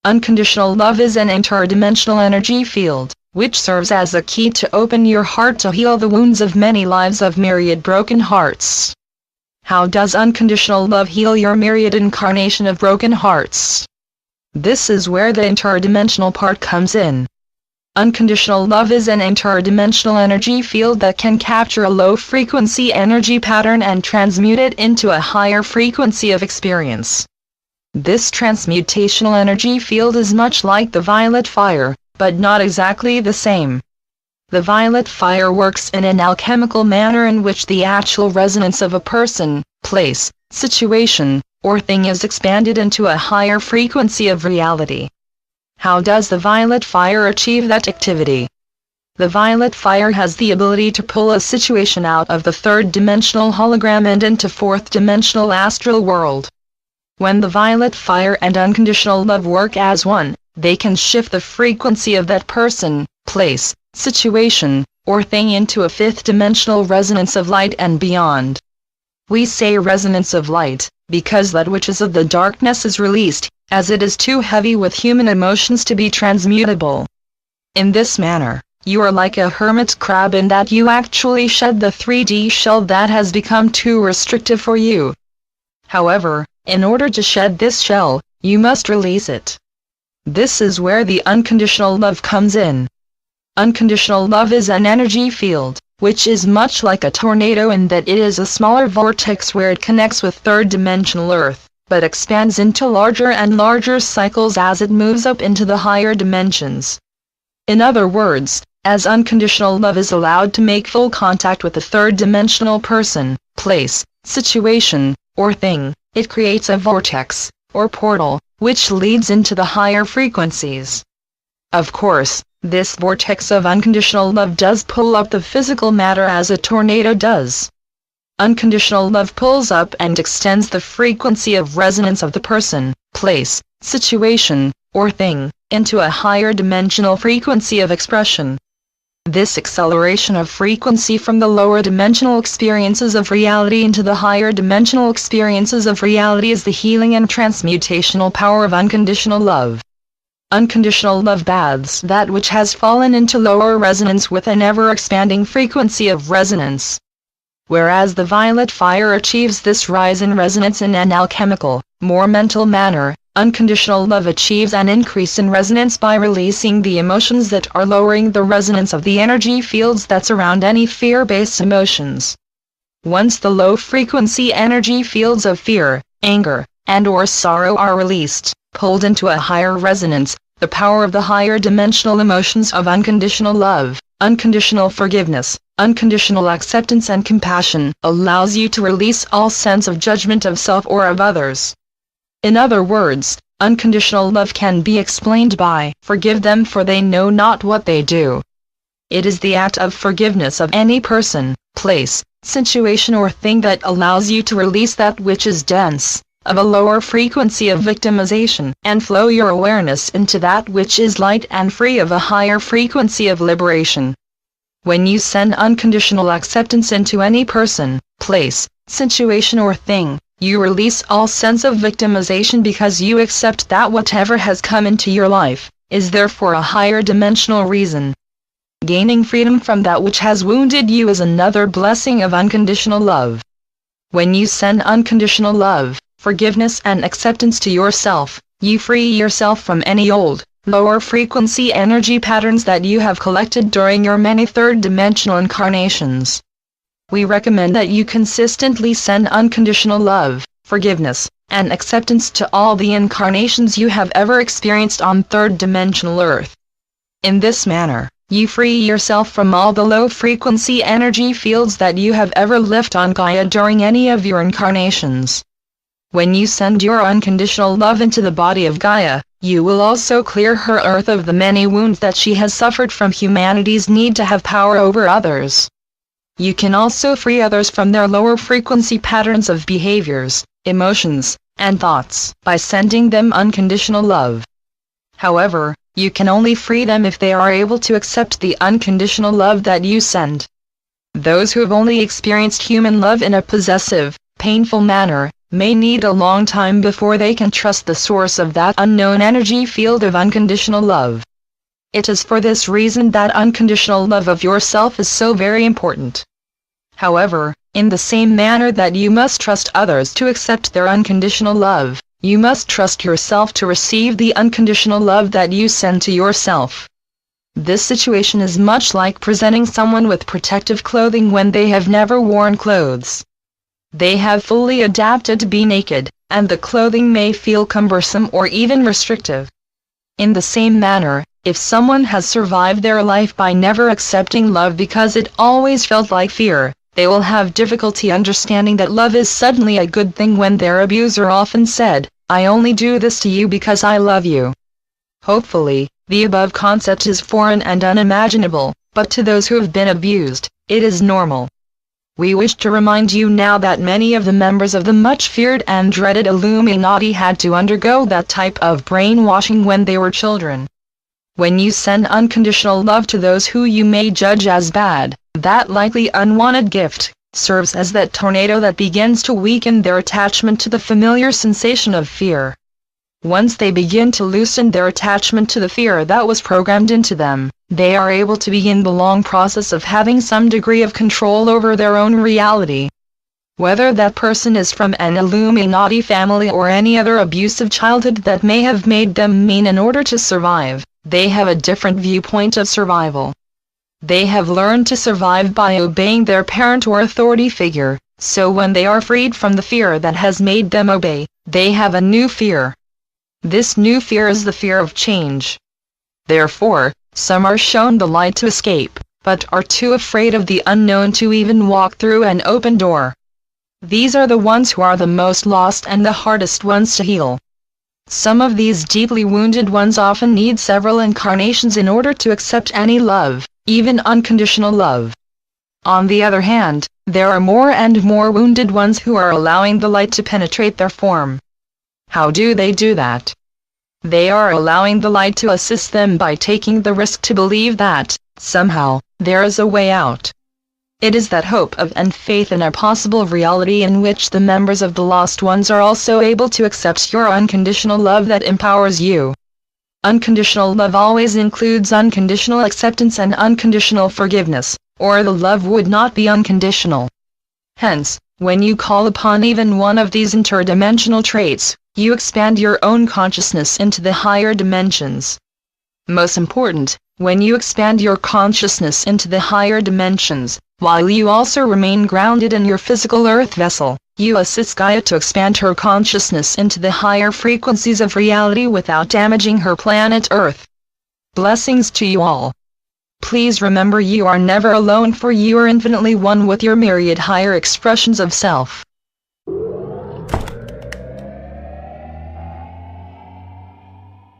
Unconditional love is an interdimensional energy field, which serves as a key to open your heart to heal the wounds of many lives of myriad broken hearts. How does unconditional love heal your myriad incarnation of broken hearts? This is where the interdimensional part comes in. Unconditional love is an interdimensional energy field that can capture a low-frequency energy pattern and transmute it into a higher frequency of experience. This transmutational energy field is much like the violet fire, but not exactly the same. The violet fire works in an alchemical manner in which the actual resonance of a person, place, situation, or thing is expanded into a higher frequency of reality. How does the violet fire achieve that activity? The violet fire has the ability to pull a situation out of the third-dimensional hologram and into fourth-dimensional astral world. When the violet fire and unconditional love work as one, they can shift the frequency of that person, place, situation, or thing into a fifth-dimensional resonance of light and beyond. We say resonance of light, because that which is of the darkness is released, as it is too heavy with human emotions to be transmutable. In this manner, you are like a hermit crab in that you actually shed the 3D shell that has become too restrictive for you. However, in order to shed this shell, you must release it. This is where the unconditional love comes in. Unconditional love is an energy field, which is much like a tornado in that it is a smaller vortex where it connects with third-dimensional Earth, but expands into larger and larger cycles as it moves up into the higher dimensions. In other words, as unconditional love is allowed to make full contact with a third-dimensional person, place, situation, or thing, it creates a vortex, or portal, which leads into the higher frequencies. Of course, this vortex of unconditional love does pull up the physical matter as a tornado does. Unconditional love pulls up and extends the frequency of resonance of the person, place, situation, or thing, into a higher dimensional frequency of expression. This acceleration of frequency from the lower dimensional experiences of reality into the higher dimensional experiences of reality is the healing and transmutational power of unconditional love. Unconditional love bathes that which has fallen into lower resonance with an ever-expanding frequency of resonance. Whereas the violet fire achieves this rise in resonance in an alchemical, more mental manner, unconditional love achieves an increase in resonance by releasing the emotions that are lowering the resonance of the energy fields that surround any fear-based emotions. Once the low-frequency energy fields of fear, anger, and/or sorrow are released, pulled into a higher resonance, the power of the higher dimensional emotions of unconditional love, unconditional forgiveness, unconditional acceptance and compassion allows you to release all sense of judgment of self or of others. In other words, unconditional love can be explained by, forgive them for they know not what they do. It is the act of forgiveness of any person, place, situation or thing that allows you to release that which is dense, of a lower frequency of victimization, and flow your awareness into that which is light and free of a higher frequency of liberation. When you send unconditional acceptance into any person, place, situation or thing, you release all sense of victimization because you accept that whatever has come into your life, is there for a higher dimensional reason. Gaining freedom from that which has wounded you is another blessing of unconditional love. When you send unconditional love, forgiveness and acceptance to yourself, you free yourself from any old, lower frequency energy patterns that you have collected during your many third-dimensional incarnations. We recommend that you consistently send unconditional love, forgiveness, and acceptance to all the incarnations you have ever experienced on third-dimensional Earth. In this manner, you free yourself from all the low-frequency energy fields that you have ever lived on Gaia during any of your incarnations. When you send your unconditional love into the body of Gaia, you will also clear her Earth of the many wounds that she has suffered from humanity's need to have power over others. You can also free others from their lower frequency patterns of behaviors, emotions, and thoughts by sending them unconditional love. However, you can only free them if they are able to accept the unconditional love that you send. Those who have only experienced human love in a possessive, painful manner, may need a long time before they can trust the source of that unknown energy field of unconditional love. It is for this reason that unconditional love of yourself is so very important. However, in the same manner that you must trust others to accept their unconditional love, you must trust yourself to receive the unconditional love that you send to yourself. This situation is much like presenting someone with protective clothing when they have never worn clothes. They have fully adapted to be naked, and the clothing may feel cumbersome or even restrictive. In the same manner, if someone has survived their life by never accepting love because it always felt like fear, they will have difficulty understanding that love is suddenly a good thing when their abuser often said, "I only do this to you because I love you." Hopefully, the above concept is foreign and unimaginable, but to those who have been abused, it is normal. We wish to remind you now that many of the members of the much feared and dreaded Illuminati had to undergo that type of brainwashing when they were children. When you send unconditional love to those who you may judge as bad, that likely unwanted gift serves as that tornado that begins to weaken their attachment to the familiar sensation of fear. Once they begin to loosen their attachment to the fear that was programmed into them, they are able to begin the long process of having some degree of control over their own reality. Whether that person is from an Illuminati family or any other abusive childhood that may have made them mean in order to survive, they have a different viewpoint of survival. They have learned to survive by obeying their parent or authority figure, so when they are freed from the fear that has made them obey, they have a new fear. This new fear is the fear of change. Therefore, some are shown the light to escape, but are too afraid of the unknown to even walk through an open door. These are the ones who are the most lost and the hardest ones to heal. Some of these deeply wounded ones often need several incarnations in order to accept any love, even unconditional love. On the other hand, there are more and more wounded ones who are allowing the light to penetrate their form. How do they do that? They are allowing the light to assist them by taking the risk to believe that, somehow, there is a way out. It is that hope of and faith in a possible reality in which the members of the lost ones are also able to accept your unconditional love that empowers you. Unconditional love always includes unconditional acceptance and unconditional forgiveness, or the love would not be unconditional. Hence, when you call upon even one of these interdimensional traits, you expand your own consciousness into the higher dimensions. Most important, when you expand your consciousness into the higher dimensions, while you also remain grounded in your physical earth vessel, you assist Gaia to expand her consciousness into the higher frequencies of reality without damaging her planet Earth. Blessings to you all. Please remember you are never alone, for you are infinitely one with your myriad higher expressions of self.